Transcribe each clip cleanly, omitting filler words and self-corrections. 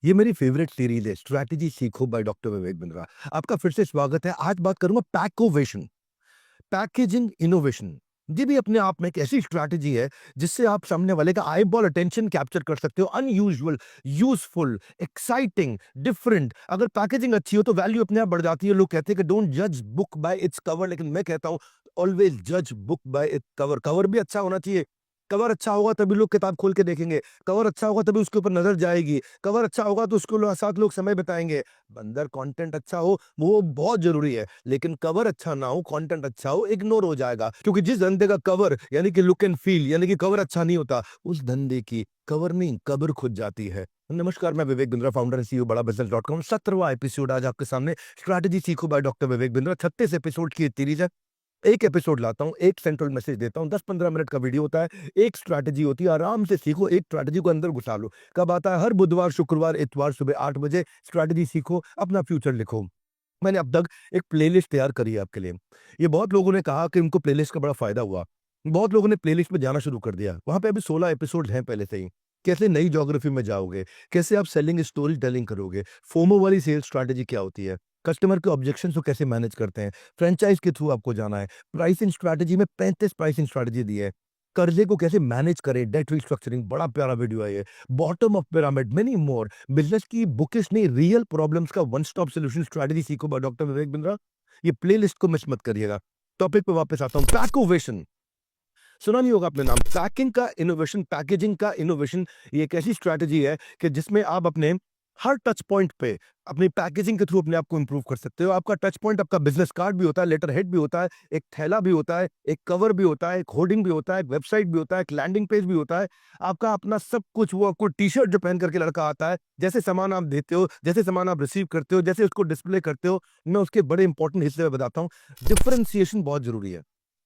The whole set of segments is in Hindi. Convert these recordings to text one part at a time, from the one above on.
ये मेरी फेवरेट सीरीज है स्ट्रैटेजी सीखो बाय डॉक्टर विवेक बिंद्रा। आपका फिर से स्वागत है। आज बात करूंगा पैकोवेशन, पैकेजिंग इनोवेशन। ये भी अपने आप में एक ऐसी स्ट्रैटेजी है जिससे आप सामने वाले का आई बॉल अटेंशन कैप्चर कर सकते हो। Unusual, useful, exciting, different. अगर पैकेजिंग अच्छी हो तो वैल्यू अपने आप बढ़ जाती है। लोग कहते हैं कि डोंट जज बुक बाय इट्स कवर, लेकिन मैं कहता हूं ऑलवेज जज book by its cover. Cover भी अच्छा होना चाहिए। कवर अच्छा होगा तभी लोग किताब खोल के देखेंगे। कवर अच्छा होगा तभी उसके ऊपर नजर जाएगी। कवर अच्छा होगा तो उसके साथ लोग समय बिताएंगे। अंदर कंटेंट अच्छा हो वो बहुत जरूरी है, लेकिन कवर अच्छा ना हो, कंटेंट अच्छा हो, इग्नोर हो जाएगा। क्योंकि जिस धंधे का कवर यानी कि लुक एंड फील यानी कि कवर अच्छा नहीं होता, उस धंधे की कवर नहीं कबर खुद जाती है। नमस्कार, मैं Vivek Bindra, founder and CEO बड़ा बिजनेस डॉट कॉम। 17वां एपिसोड आज आपके सामने। स्ट्रैटेजी सीखो by doctor Vivek Bindra. 36 episode की सीरीज है। एक एपिसोड लाता हूँ, एक सेंट्रल मैसेज देता हूँ, 10-15 मिनट का वीडियो होता है। एक स्ट्रैटेजी होती है, आराम से सीखो, एक स्ट्रैटेजी को अंदर घुसा लो। कब आता है? हर बुधवार, शुक्रवार, इतवार सुबह 8 बजे। स्ट्रैटेजी सीखो, अपना फ्यूचर लिखो। मैंने अब तक एक प्लेलिस्ट तैयार करी है आपके लिए। ये बहुत लोगों ने कहा कि उनको प्लेलिस्ट का बड़ा फायदा हुआ। बहुत लोगों ने प्लेलिस्ट पे जाना शुरू कर दिया। वहां पे अभी 16 एपिसोड हैं पहले से ही। कैसे नई ज्योग्राफी में जाओगे, कैसे आप सेलिंग स्टोरी टेलिंग करोगे, फोमो वाली सेल्स स्ट्रैटेजी क्या होती है, कस्टमर के ऑब्जेक्शन को कैसे मैनेज करते हैं, फ्रेंचाइज के थ्रू आपको जाना है, प्राइसिंग स्ट्रैटेजी में 35 प्राइसिंग स्ट्रैटेजी दी है, कर्जे को कैसे मैनेज करें, डेट रिस्ट्रक्चरिंग, बड़ा प्यारा वीडियो है ये। Bottom of pyramid, many more. Business की बुकिश नहीं, रियल प्रॉब्लम्स का वन स्टॉप सॉल्यूशन। स्ट्रैटेजी सीखो बाय डॉक्टर विवेक बिंद्रा। ये प्लेलिस्ट को मिस मत करिएगा। टॉपिक पे वापस आता हूं। पैकोवेशन सुना नहीं होगा आपने नाम। पैकिंग का इनोवेशन, पैकेजिंग का इनोवेशन। ये एक ऐसी स्ट्रैटेजी है कि जिसमें आप अपने हर टच पॉइंट पे अपनी पैकेजिंग के थ्रू अपने आप को इंप्रूव कर सकते हो। आपका टच पॉइंट आपका बिजनेस कार्ड भी होता है, लेटर हेड भी होता है, एक थैला भी होता है, एक कवर भी होता है, एक होर्डिंग भी होता है, एक वेबसाइट भी होता है, एक लैंडिंग पेज भी होता है। आपका अपना सब कुछ। वो आपको टी शर्ट जो पहन करके लड़का आता है, जैसे सामान आप देते हो, जैसे सामान आप रिसीव करते हो, जैसे उसको डिस्प्ले करते हो, मैं उसके बड़े इंपॉर्टेंट हिस्से में बताता हूँ। डिफरेंशिएशन बहुत जरूरी है।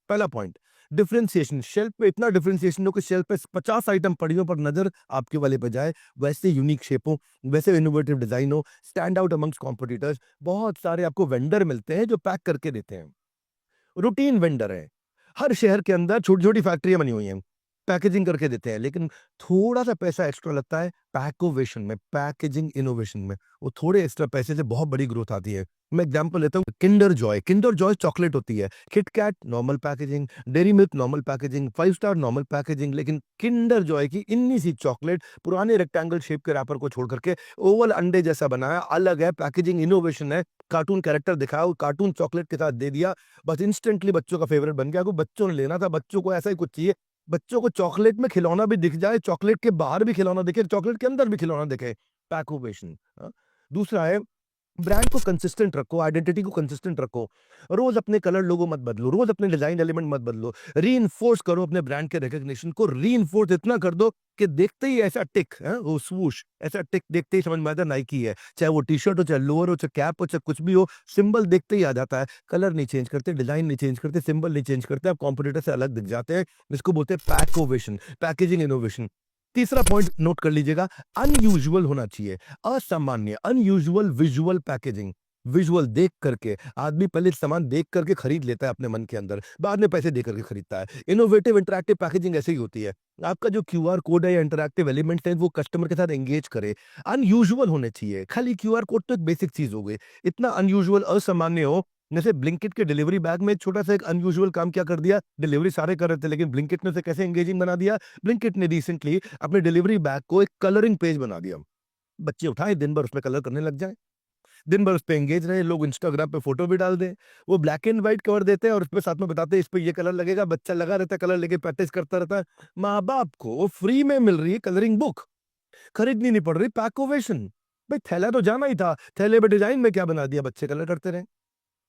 पहला पॉइंट, डिफरेंशिएशन। शेल्फ पे इतना डिफरेंशिएशन हो कि शेल्फ पे 50 आइटम पड़ी हो पर नजर आपके वाले पे जाए। वैसे यूनिक शेप हो, वैसे इनोवेटिव डिजाइन हो, स्टैंड आउट अमंग्स कॉम्पिटिटर्स। बहुत सारे आपको वेंडर मिलते हैं जो पैक करके देते हैं, रूटीन वेंडर है। हर शहर के अंदर छोटी छोटी फैक्ट्रियां बनी हुई हैं, पैकेजिंग करके देते हैं, लेकिन थोड़ा सा पैसा एक्स्ट्रा लगता है पैकोवेशन में, पैकेजिंग इनोवेशन में। वो थोड़े एक्स्ट्रा पैसे से बहुत बड़ी ग्रोथ आती है। मैं एग्जांपल लेता हूँ, Kinder Joy. Kinder Joy chocolate होती है। KitKat normal packaging, dairy milk normal packaging, 5 star normal packaging, लेकिन किंडर जॉय की इन्नी सी चॉकलेट पुराने रेक्टेंगल शेप के रैपर को छोड़ करके ओवल अंडे जैसा बनाया, अलग है, पैकेजिंग इनोवेशन है। कार्टून कैरेक्टर दिखाया, वो कार्टून चॉकलेट के साथ दे दिया, बस इंस्टेंटली बच्चों का फेवरेट बन गया। क्योंकि बच्चों ने लेना था, बच्चों को ऐसा ही कुछ चाहिए। बच्चों को चॉकलेट में खिलौना भी दिख जाए, चॉकलेट के बाहर भी खिलौना दिखे, चॉकलेट के अंदर भी खिलौना दिखे। पैकोवेशन। दूसरा है, ब्रांड को कंसिस्टेंट रखो, आइडेंटिटी को कंसिस्टेंट रखो। रोज अपने कलर लोगो मत बदलो, रोज अपने डिजाइन एलिमेंट मत बदलो। रीइंफोर्स करो अपने ब्रांड के रिकॉग्निशन को। रीइंफोर्स इतना कर दो कि देखते ही ऐसा टिक है, वो स्वूश, ऐसा टिक देखते ही समझ में आता है नाइकी है। चाहे वो टी शर्ट हो, चाहे लोअर हो, चाहे कैप हो, चाहे कुछ भी हो, सिंबल देखते ही आ जाता है। कलर नहीं चेंज करते, डिजाइन नहीं चेंज करते, सिंबल नहीं चेंज करते, आप कॉम्पिटिटर से अलग दिख जाते हैं। इसको बोलते हैं पैकोवेशन, पैकेजिंग इनोवेशन। तीसरा पॉइंट नोट कर लीजिएगा, अनयूजुअल होना चाहिए, असामान्य, अनयूजुअल विजुअल पैकेजिंग। विजुअल देख करके आदमी पहले सामान देख करके खरीद लेता है अपने मन के अंदर, बाद में पैसे दे करके खरीदता है। इनोवेटिव इंटरैक्टिव पैकेजिंग ऐसे ही होती है। आपका जो क्यूआर कोड है या इंटरैक्टिव एलिमेंट्स है, वो कस्टमर के साथ एंगेज करे। अनयूजुअल होने चाहिए। खाली क्यूआर कोड तो एक बेसिक चीज हो गई, इतना अनयूजुअल, असामान्य हो। जैसे ब्लिंकिट के डिलीवरी बैग में छोटा सा एक अनयूजुअल काम क्या कर दिया, डिलीवरी सारे कर रहे थे, लेकिन ब्लिंकिट ने उसे कैसे एंगेजिंग बना दिया। ब्लिंकिट ने रिसेंटली अपने डिलीवरी बैग को एक कलरिंग पेज बना दिया। बच्चे उठाए, दिन भर उसमें कलर करने लग जाए, दिन भर उस पे एंगेज रहे, लोग इंस्टाग्राम पे फोटो भी डाल दें। वो ब्लैक एंड व्हाइट कवर देते हैं और उसपे साथ में बताते हैं इस पे ये कलर लगेगा। बच्चा लगा रहता है, कलर लेके प्रैक्टिस करता रहता है। माँ बाप को फ्री में मिल रही है कलरिंग बुक, खरीदनी नहीं पड़ रही। पैकोवेशन। भाई थैला तो जाना ही था, थैले पे डिजाइन में क्या बना दिया, बच्चे कलर करते रहे।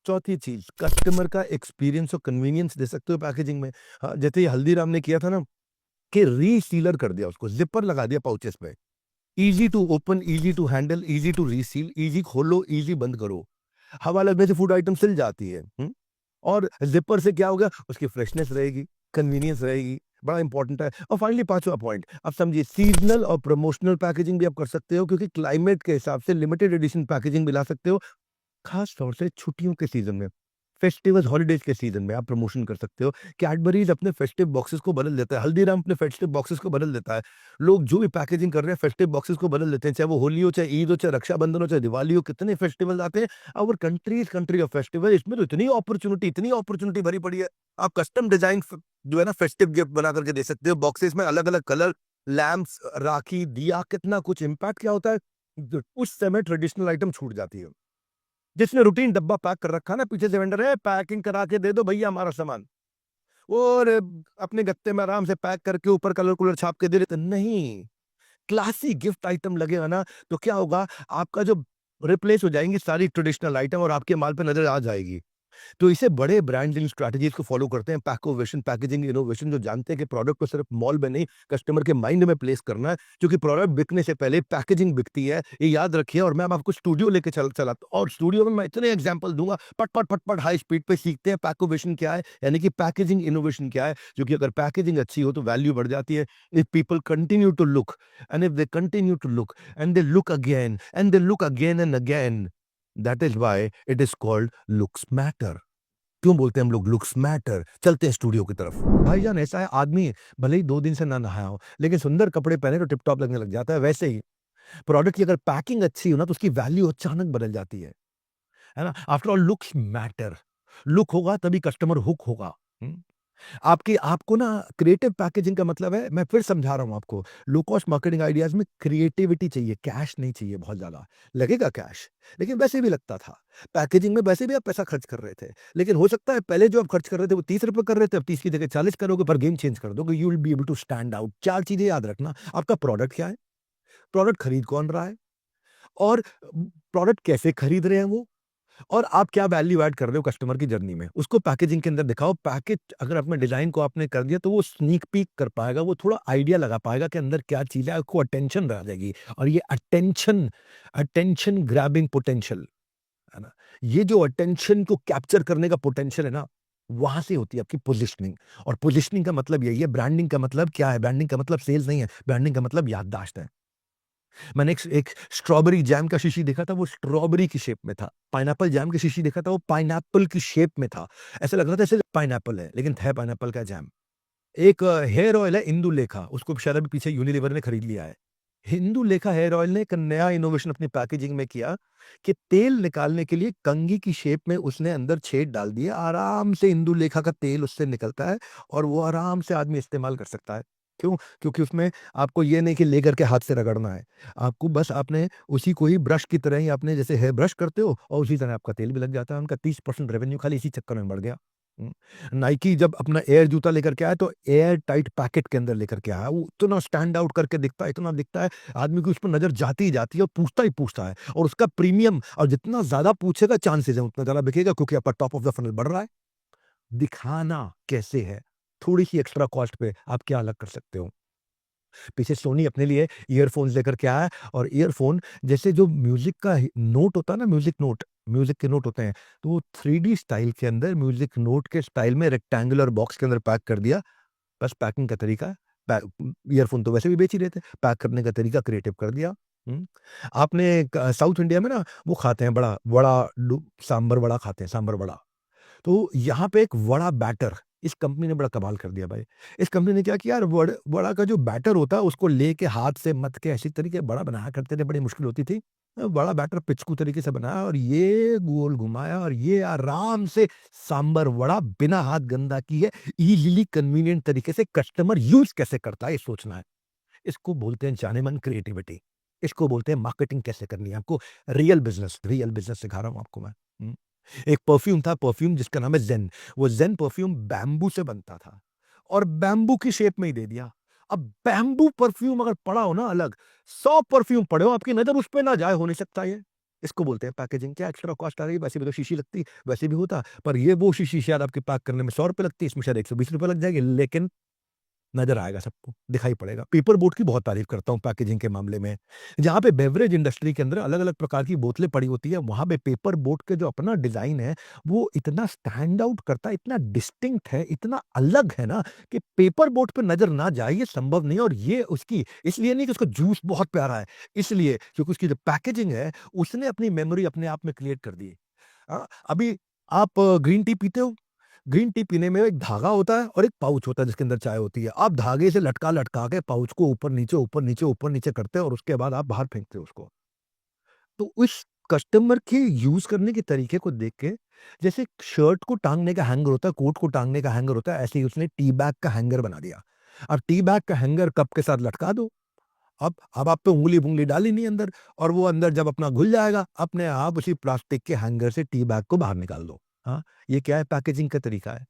चौथी चीज, कस्टमर का एक्सपीरियंस और कन्वीनियंस दे सकते हो पैकेजिंग में। हाँ, जैसे ये हल्दीराम ने किया था ना, कि रीसीलर कर दिया, उसको जिपर लगा दिया पाउचेस पे। Easy to open, easy to handle, easy to reseal, easy खोलो, इजी बंद करो। हवा लगने से फूड आइटम सिल जाती है। और जिपर से क्या होगा, उसकी फ्रेशनेस रहेगी, कन्वीनियंस रहेगी। बड़ा इंपॉर्टेंट है। और फाइनली पांचवा पॉइंट, अब समझिए, सीजनल और प्रमोशनल पैकेजिंग भी आप कर सकते हो, क्योंकि क्लाइमेट के हिसाब से लिमिटेड एडिशन पैकेजिंग भी ला सकते हो, खास तौर से छुट्टियों के सीजन में। फेस्टिवल्स, हॉलिडेज के सीजन में आप प्रमोशन कर सकते हो। कैडबरीज अपने फेस्टिव बॉक्सेस को बदल देता है, हल्दीराम अपने फेस्टिव बॉक्सेस को बदल देता है। लोग जो भी पैकेजिंग कर रहे हैं फेस्टिव बॉक्सेस को बदल देते हैं, चाहे वो होली हो, चाहे ईद हो, चाहे रक्षाबंधन हो, चाहे दिवाली हो, कितने फेस्टिवल आते हैं। Our country is country of festival, इसमें तो इतनी अपॉर्चुनिटी भरी पड़ी है। आप कस्टम डिजाइन जो है ना फेस्टिव गिफ्ट बना करके दे सकते हो, बॉक्सेस में अलग अलग कलर, लैम्प्स, राखी, दिया, कितना कुछ। इम्पैक्ट क्या होता है, उस समय ट्रेडिशनल आइटम छूट जाती है। जिसने रूटीन डब्बा पैक कर रखा है ना, पीछे से वेंडर है, पैकिंग करा के दे दो भैया हमारा सामान, और अपने गत्ते में आराम से पैक करके ऊपर कलर कूलर छाप के दे देते नहीं। क्लासी गिफ्ट आइटम लगेगा ना, तो क्या होगा, आपका जो रिप्लेस हो जाएंगी सारी ट्रेडिशनल आइटम और आपके माल पे नजर आ जाएगी। तो इसे बड़े ब्रांड्स इन स्ट्रैटेजीज को फॉलो करते हैं, पैकोवेशन, पैकेजिंग इनोवेशन, जो जानते हैं कि प्रोडक्ट को सिर्फ मॉल में नहीं, कस्टमर के माइंड में प्लेस करना है, क्योंकि प्रोडक्ट बिकने से पहले पैकेजिंग बिकती है, ये याद रखिए। और मैं अब आपको स्टूडियो लेके चला, और स्टूडियो में मैं इतने एग्जांपल दूंगा, पट पट पट पट हाई स्पीड पे सीखते हैं पैकोवेशन क्या है, यानी कि पैकेजिंग इनोवेशन क्या है। क्योंकि अगर पैकेजिंग अच्छी हो तो वैल्यू बढ़ जाती है। If people continue to look, and if they continue to look, and they look again, and they look again and again, that is why it is called looks matter. क्यों बोलते हैं हम लोग लुक्स मैटर? चलते हैं स्टूडियो की तरफ। भाईजान ऐसा है, आदमी भले ही 2 दिन से ना नहाया हो, लेकिन सुंदर कपड़े पहने तो टिप टॉप लगने लग जाता है। वैसे ही प्रोडक्ट की अगर पैकिंग अच्छी हो ना, तो उसकी वैल्यू अचानक बदल जाती है ना? After all looks matter. Look होगा तभी कस्टमर हुक होगा। हुँ? आपकी आपको ना क्रिएटिव पैकेजिंग का मतलब है, मैं फिर समझा रहा हूँ आपको, लो कॉस्ट मार्केटिंग आइडियाज़ में क्रिएटिविटी चाहिए, कैश नहीं चाहिए बहुत ज़्यादा। लगेगा कैश, लेकिन वैसे भी लगता था। पैकेजिंग में वैसे भी आप पैसा खर्च कर रहे थे, लेकिन हो सकता है पहले जो आप खर्च कर रहे थे वो ₹30 कर रहे थे, अब 30 की जगह 40 करोगे, पर गेम चेंज कर दोगे, you will be able to stand out. 4 चीज़ें याद रखना, आपका प्रोडक्ट क्या है? प्रोडक्ट खरीद कौन रहा है? और प्रोडक्ट कैसे खरीद रहे हैं वो? और आप क्या वैल्यू ऐड कर रहे हो कस्टमर की जर्नी में, उसको पैकेजिंग के अंदर दिखाओ। पैकेज अगर अपने डिजाइन को आपने कर दिया, तो वो स्नीक पीक कर पाएगा, वो थोड़ा आइडिया लगा पाएगा कि अंदर क्या चीज है, आपको अटेंशन रह जाएगी। और ये अटेंशन, अटेंशन ग्रैबिंग पोटेंशियल, है ना? ये जो अटेंशन को कैप्चर करने का पोटेंशियल है ना, वहां से होती है आपकी पोजिशनिंग। और पोजिशनिंग का मतलब यही है। ब्रांडिंग का मतलब क्या है? ब्रांडिंग का मतलब सेल्स नहीं है, ब्रांडिंग का मतलब याददाश्त है। मैंने एक एक स्ट्रॉबेरी जैम का शीशी देखा था, वो स्ट्रॉबेरी की शेप में था। पाइनएप्पल जैम की शीशी देखा था, वो पाइनएप्पल की शेप में था। ऐसा लग रहा था जैसे पाइनएप्पल है, लेकिन है पाइनएप्पल का जैम। एक हेयर ऑयल है इंदुलेखा, उसको शायद अभी पीछे यूनिलीवर ने खरीद लिया है। इंदुलेखा हेयर ऑयल ने एक नया इनोवेशन अपनी पैकेजिंग में किया कि तेल निकालने के लिए कंघी की शेप में उसने अंदर छेद डाल दिए। आराम से इंदुलेखा का तेल उससे निकलता है, और वो आराम से आदमी इस्तेमाल कर सकता है। क्यों? क्योंकि उसमें आपको ये नहीं कि लेकर के हाथ से रगड़ना है। आपको बस आपने उसी को ही ब्रश की तरह ही, आपने जैसे हेयर ब्रश करते हो, और उसी तरह आपका तेल भी लग जाता है। उनका 30% रेवेन्यू खाली इसी चक्कर में बढ़ गया। हुँ। नाइकी जब अपना एयर जूता लेकर के आया, तो एयर टाइट पैकेट के अंदर लेकर के आया। वो इतना स्टैंड आउट करके दिखता है, इतना दिखता है, आदमी की उस पर नज़र जाती ही जाती है, और पूछता ही पूछता है। और उसका प्रीमियम, और जितना ज़्यादा पूछेगा चांसेस है उतना ज़्यादा बिकेगा, क्योंकि आपका टॉप ऑफ द फनल बढ़ रहा है। दिखाना कैसे है? थोड़ी-सी एक्स्ट्रा कॉस्ट पे आप क्या अलग कर सकते हो? पीछे सोनी अपने लिए ईयरफ़ोन्स लेकर के आया, और ईयरफ़ोन जैसे जो म्यूज़िक का ही नोट होता है ना, म्यूज़िक के नोट होते हैं, तो वो 3D स्टाइल के अंदर म्यूज़िक नोट के स्टाइल में रेक्टेंगुलर बॉक्स के अंदर पैक कर दिया। बस पैकिंग का तरीका है। ईयरफ़ोन तो वैसे भी बेच ही रहे थे, पैक करने का तरीका क्रिएटिव कर दिया। हुँ। आपने क साउथ इंडिया में ना वो खाते हैं बड़ा, वड़ा लु सांभर वड़ा खाते हैं, सांभर वड़ा। तो यहाँ पे एक वड़ा बैटर, इस कंपनी ने बड़ा कमाल कर दिया भाई। इस कंपनी ने क्या किया, यार वड़ा का जो बैटर होता है उसको लेके हाथ से मथ के ऐसी तरीके बड़ा बनाया करते थे, बड़ी मुश्किल होती थी। बड़ा बैटर पिचकू तरीके से बनाया, और ये गोल घुमाया, और ये आराम से सांभर वड़ा बिना हाथ गंदा किए ईज़िली कन्वीनिएंट तरीके से कस्टमर यूज़ कैसे करता है, ये सोचना है। इसको बोलते हैं जानेमन क्रिएटिविटी। इसको बोलते हैं मार्केटिंग कैसे करनी है आपको। रियल बिज़नेस सिखा रहा हूँ आपको मैं। हुँ। एक परफ्यूम था, परफ्यूम जिसका नाम है ज़ेन। वो ज़ेन परफ्यूम बैम्बू से बनता था, और बैम्बू की शेप में ही दे दिया। अब बैम्बू परफ्यूम अगर पड़ा हो ना अलग, 100 परफ्यूम पड़े हो, आपकी नज़र उस पे ना जाए, हो नहीं सकता ये। इसको बोलते हैं पैकेजिंग। क्या एक्स्ट्रा कॉस्ट आ रही है? वैसे भी तो शीशी लगती, वैसे भी होता, पर ये वो शीशी शायद आपके पैक करने में ₹100 लगती है, इसमें शायद ₹120 लग जाएँगे, लेकिन नज़र आएगा सबको, दिखाई पड़ेगा। पेपर बोट की बहुत तारीफ़ करता हूँ पैकेजिंग के मामले में। जहाँ पे बेवरेज इंडस्ट्री के अंदर अलग-अलग प्रकार की बोतलें पड़ी होती हैं, वहाँ पे पेपर बोट के जो अपना डिज़ाइन है, वो इतना स्टैंड आउट करता है, इतना डिस्टिंक्ट है, इतना अलग है ना, कि पेपर बोट पे नज़र ना जाए ये संभव नहीं है। और ये उसकी इसलिए नहीं कि उसका जूस बहुत प्यारा है, इसलिए क्योंकि उसकी जो पैकेजिंग है, उसने अपनी मेमोरी अपने आप में क्रिएट कर दी है। अभी आप ग्रीन टी पीते हो? ग्रीन टी पीने में एक धागा होता है और एक पाउच होता है जिसके अंदर चाय होती है। आप धागे से लटका-लटका के पाउच को ऊपर-नीचे, ऊपर-नीचे, ऊपर-नीचे करते हो और उसके बाद आप बाहर फेंकते हो उसको। तो उस कस्टमर के यूज़ करने के तरीके को देख के, जैसे शर्ट को टाँगने का हैंगर होता है, कोट को टाँगने का हैंगर होता है, ऐसे ही उसने टी बैग का हैंगर बना दिया। अब टी बैग का हैंगर कप के साथ लटका दो। अब आप पे उँगली-वुंगली डाली नहीं अंदर, और वो अंदर जब अपना घुल जाएगा, अपने आप उसी प्लास्टिक के हैंगर से टी बैग को बाहर निकाल दो। हाँ, ये क्या है? पैकेजिंग का तरीका है।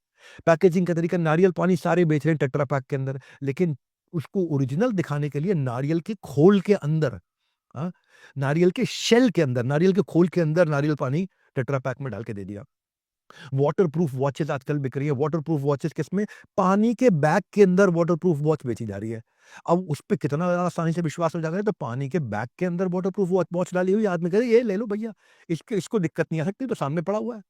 पैकेजिंग का तरीका, नारियल पानी सारे बेच रहे हैं टेट्रा पैक के अंदर, लेकिन उसको ओरिजिनल दिखाने के लिए नारियल के खोल के अंदर, हाँ, नारियल के शेल के अंदर, नारियल के खोल के अंदर नारियल पानी टेट्रा पैक में डाल के दे दिया। वाटरप्रूफ वॉचेज़ आजकल बिक रही है। वाटरप्रूफ वॉचेज़ किसमें? पानी के बैग के अंदर वाटरप्रूफ वॉच बेची जा रही है। अब उस पे कितना ज़्यादा आसानी से विश्वास हो जाएगा, तो पानी के बैग के अंदर वाटरप्रूफ वॉच वॉच डाली हुई आदमी कहे, "ये ले लो भैया, इसको दिक्कत नहीं आ सकती, तो सामने पड़ा हुआ है।"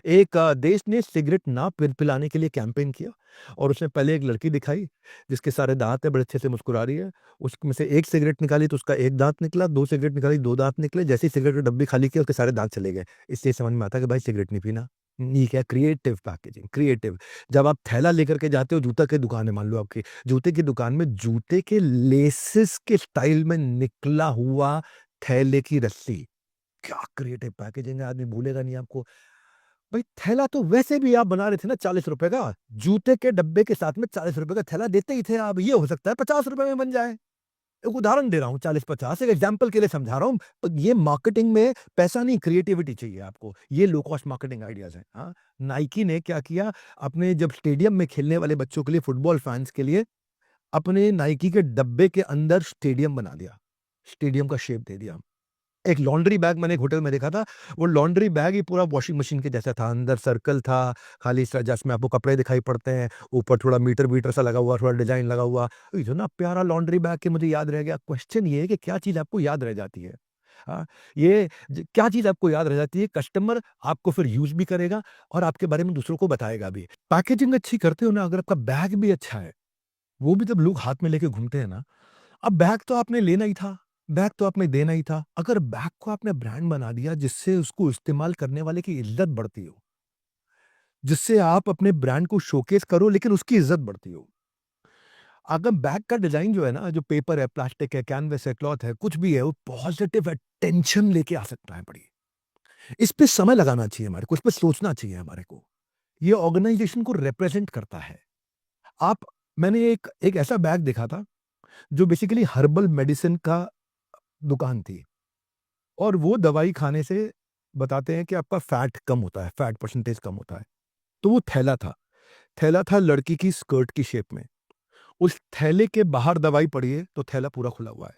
एक देश ने सिगरेट ना पिलाने के लिए कैंपेन किया, और उसने पहले एक लड़की दिखाई जिसके सारे दाँत हैं, बड़े अच्छे से मुस्कुरा रही है। उसमें से एक सिगरेट निकाली तो उसका एक दाँत निकला, 2 सिगरेट निकाली 2 दाँत निकले। जैसे ही सिगरेट की डब्बी खाली की, उसके सारे दाँत चले गए। इससे ये समझ में आता है कि भाई सिगरेट नहीं पीना। ये क्या? Creative packaging, creative. जब आप थैला लेकर के जाते हो, जूता की दुकान है मान लो आपकी, जूते की दुकान में जूते के लेसेस के स्टाइल में निकला हुआ थैले की रस्सी। क्या क्रिएटिव पैकेजिंग है, आदमी भूलेगा नहीं आपको। भाई थैला तो वैसे भी आप बना रहे थे ना ₹40 का, जूते के डब्बे के साथ में ₹40 का थैला देते ही थे आप, ये हो सकता है ₹50 में बन जाए। एक उदाहरण दे रहा हूँ, 40-50 एक एग्ज़ाम्पल के लिए समझा रहा हूँ। ये मार्केटिंग में पैसा नहीं, क्रिएटिविटी चाहिए आपको। ये लो कॉस्ट मार्केटिंग आइडियाज़ हैं, हाँ। नाइकी ने क्या किया, अपने जब स्टेडियम में खेलने वाले बच्चों के लिए, फुटबॉल फैन्स के लिए, अपने नाइकी के डब्बे के अंदर स्टेडियम बना दिया। स्टेडियम का शेप दे दिया। एक लॉन्ड्री बैग मैंने एक होटल में देखा था, वो लॉन्ड्री बैग ही पूरा वॉशिंग मशीन के जैसा था, अंदर सर्कल था, खाली स जिसमें आपको कपड़े दिखाई पड़ते हैं, ऊपर थोड़ा मीटर-वीटर सा लगा हुआ, थोड़ा डिज़ाइन लगा हुआ। इतना प्यारा लॉन्ड्री बैग कि मुझे याद रह गया। क्वेश्चन ये है कि क्या चीज़ आपको याद रह जाती है? हाँ, ये ज क्या चीज़ आपको याद रह जाती है? कस्टमर आपको फिर यूज़ भी करेगा और आपके बारे में दूसरों को बताएगा भी। पैकेजिंग अच्छी करते हो ना, अगर आपका बैग भी अच्छा है, वो भी जब लोग हाथ में लेके घूमते हैं ना, अब बैग तो आपने लेना ही था, बैग तो आपने देना ही था। अगर बैग को आपने ब्रांड बना दिया जिससे उसको इस्तेमाल करने वाले की इज़्ज़त बढ़ती हो, जिससे आप अपने ब्रांड को शोकेस करो लेकिन उसकी इज़्ज़त बढ़ती हो। अगर बैग का डिज़ाइन जो है ना, जो पेपर है, प्लास्टिक है, कैनवस है, क्लॉथ है, कुछ भी है, वो पॉज़िटिव अटेंशन लेके आ सकता है बड़ी। इस पे समय लगाना चाहिए हमारे को, इस पे सोचना चाहिए हमारे को। ये ऑर्गनाइज़ेशन को रिप्रेज़ेंट करता है। आप मैंने एक एक ऐसा बैग देखा था, जो बेसिकली हर्बल मेडिसिन का दुकान थी। और वो दवाई खाने से बताते हैं कि आपका फैट कम होता है, फैट परसेंटेज कम होता है। तो वो थैला था लड़की की स्कर्ट की शेप में। उस थैले के बाहर दवाई पड़ी है, तो थैला पूरा खुला हुआ है।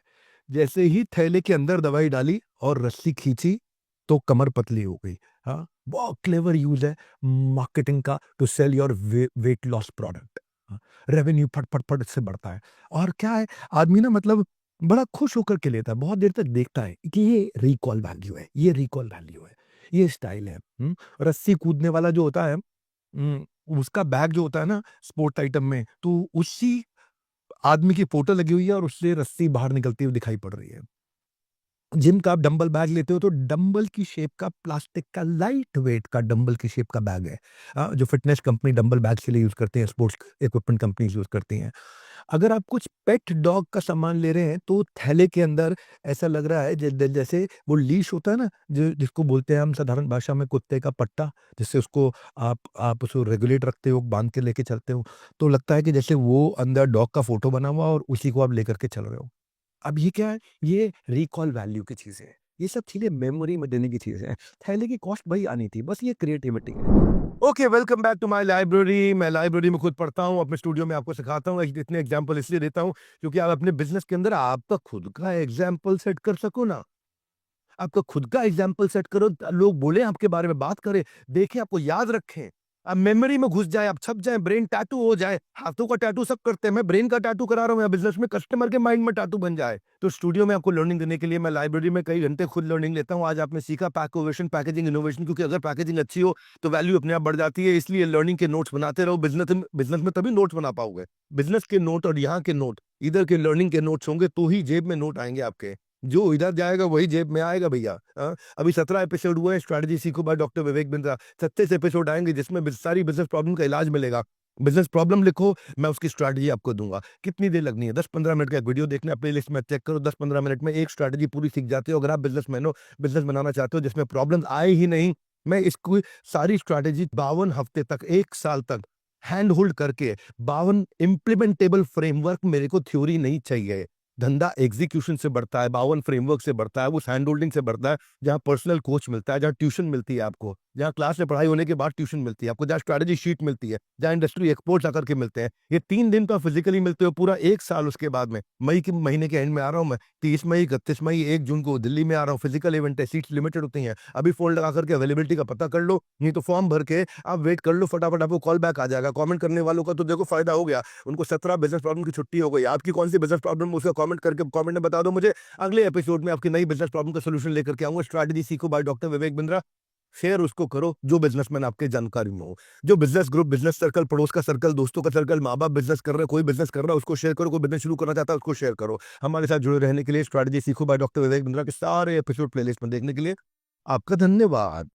जैसे ही थैले के अंदर दवाई डाली और रस्सी खींची, तो कमर पतली हो गई। हाँ, बहुत क्लेवर यूज़ है मार्केटिंग का to sell your weight loss product. हाँ, रेवेन्यू फट, फट, फट से बढ़ता है। और क्या है, आदमी ना मतलब बड़ा खुश होकर के लेता है, बहुत देर तक देखता है कि ये रिकॉल वैल्यू है, ये रिकॉल वैल्यू है, ये स्टाइल है। रस्सी कूदने वाला जो होता है, उसका बैग जो होता है ना स्पोर्ट आइटम में, तो उसी आदमी की फ़ोटो लगी हुई है और उससे रस्सी बाहर निकलती हुई दिखाई पड़ रही है। जिम का आप डंबल बैग लेते हो, तो डंबल की शेप का प्लास्टिक का लाइट वेट का डंबल की शेप का बैग है। जो फ़िटनेस कंपनी डंबल बैग्स के लिए यूज़ करते हैं, स्पोर्ट्स इक्विपमेंट कंपनीज़ यूज़ करती हैं। अगर आप कुछ पेट डॉग का सामान ले रहे हैं, तो थैले के अंदर ऐसा लग रहा है जैसे वो लीश होता है ना, जो जिसको बोलते हैं हम साधारण भाषा में कुत्ते का पट्टा, जिससे उसको आप उसको रेगुलेट रखते हो, बाँध के लेके चलते हो, तो लगता है कि जैसे वो अंदर डॉग का फ़ोटो बना हुआ है और उसी को आप लेकर के चल रहे हो। अब ये क्या है? ये रिकॉल वैल्यू की चीज़ें हैं। ये सब चीज़ें मेमोरी में देने की चीज़ें हैं। थैले की कॉस्ट वही आनी थी, बस ये क्रिएटिविटी है। Okay, welcome back to my library. मैं लाइब्रेरी में खुद पढ़ता हूँ, अपने स्टूडियो में आपको सिखाता हूँ। इतने एग्ज़ाम्पल इसलिए देता हूँ, क्योंकि आप अपने बिज़नेस के अंदर आपका खुद का एग्ज़ाम्पल सेट कर सको ना। आपका खुद का एग्जाम्पल सेट करो, लोग बोलें आपके बारे में, बात करें, देखें, आपको याद रखें। अब मेमोरी में घुस जाए, आप छप जाएँ, ब्रेन टैटू हो जाए। हाथों का टैटू सब करते हैं, मैं ब्रेन का टैटू करा रहा हूँ यहाँ बिज़नेस में, कस्टमर के माइंड में टैटू बन जाए। तो स्टूडियो में आपको लर्निंग देने के लिए मैं लाइब्रेरी में कई घंटे खुद लर्निंग लेता हूँ। आज आपने सीखा पैकोवेशन, पैकेजिंग इनोवेशन, क्योंकि अगर पैकेजिंग अच्छी हो, तो वैल्यू अपने आप बढ़ जाती है। इसलिए लर्निंग के नोट्स बनाते रहो। बिज़नेस में तभी नोट्स बना पाओगे। बिज़नेस के नोट और यहाँ के नोट, इधर के लर्निंग के नोट्स होंगे, तो ही जेब में नोट आएँगे आपके। जो इधर जाएगा वही जेब में आएगा भैया। अभी 17 एपिसोड हुए हैं स्ट्रैटेजी सीखो by doctor Vivek Bindra. 36 episode आएँगे जिसमें सारी बिज़नेस प्रॉब्लम का इलाज मिलेगा। बिज़नेस प्रॉब्लम लिखो, मैं उसकी स्ट्रैटेजी आपको दूँगा। कितनी देर लगनी है? 10-15 मिनट का एक वीडियो देखना है, प्लेलिस्ट में चेक करो, 10-15 मिनट में एक स्ट्रैटेजी पूरी सीख जाते हो। अगर आप बिज़नेसमैन हो, बिज़नेस बनाना चाहते हो जिसमें प्रॉब्लम्स आए ही नहीं, मैं इसको सारी स्ट्रैटेजी 52 हफ्ते तक, 1 साल तक हैंड होल्ड करके 52 इम्प्लीमेंटेबल फ्रेमवर्क, मेरे को थ्योरी नहीं चाहिए। धंधा एग्जीक्यूशन से बढ़ता है, 52 फ्रेमवर्क से बढ़ता है, वो हैंड होल्डिंग से बढ़ता है, जहाँ पर्सनल कोच मिलता है, जहाँ ट्यूशन मिलती है आपको, जहाँ क्लास में पढ़ाई होने के बाद ट्यूशन मिलती है आपको, जहाँ स्ट्रैटेजी शीट मिलती है, जहाँ इंडस्ट्री एक्सपोर्ट्स आकर के मिलते हैं। ये 3 दिन तो आप फिजिकली मिलते हो, पूरा 1 साल उसके बाद में। मई के महीने के एंड में आ रहा हूँ मैं, 30 मई, 31 मई, 1 जून को दिल्ली में आ रहा हूँ। फिजिकल इवेंट है, सीट्स लिमिटेड होती हैं। अभी फ़ोन लगा करके अवेलेबिलिटी का पता कर लो, नहीं तो फॉर्म भर के आप वेट कर लो, फटाफट आपको कॉल बैक आ जाएगा। कमेंट करने वालों का तो देखो फ़ायदा हो गया, उनको 17 बिज़नेस प्रॉब्लम की छुट्टी हो गई। आपकी कौन-सी बिज़नेस प्रॉब्लम है उसका कमेंट करके कमेंट में बता दो मुझे। अगले एपिसोड में आपकी नई बिज़नेस प्रॉब्लम का सॉल्यूशन लेकर के आऊँगा। स्ट्रैटेजी सीखो by doctor Vivek Bindra. Share उसको करो जो बिज़नेसमैन आपके जानकारी में हो। जो बिज़नेस ग्रुप, बिज़नेस सर्कल, पड़ोस का सर्कल, दोस्तों का सर्कल, माँ-बाप बिज़नेस कर रहे हैं, कोई बिज़नेस कर रहा है उसको शेयर करो, कोई बिज़नेस शुरू करना चाहता है उसको शेयर करो। हमारे साथ जुड़े रहने के लिए स्ट्रैटेजी सीखो बाय डॉक्टर विवेक बिंद्रा के सारे एपिसोड प्लेलिस्ट में देखने के लिए आपका धन्यवाद।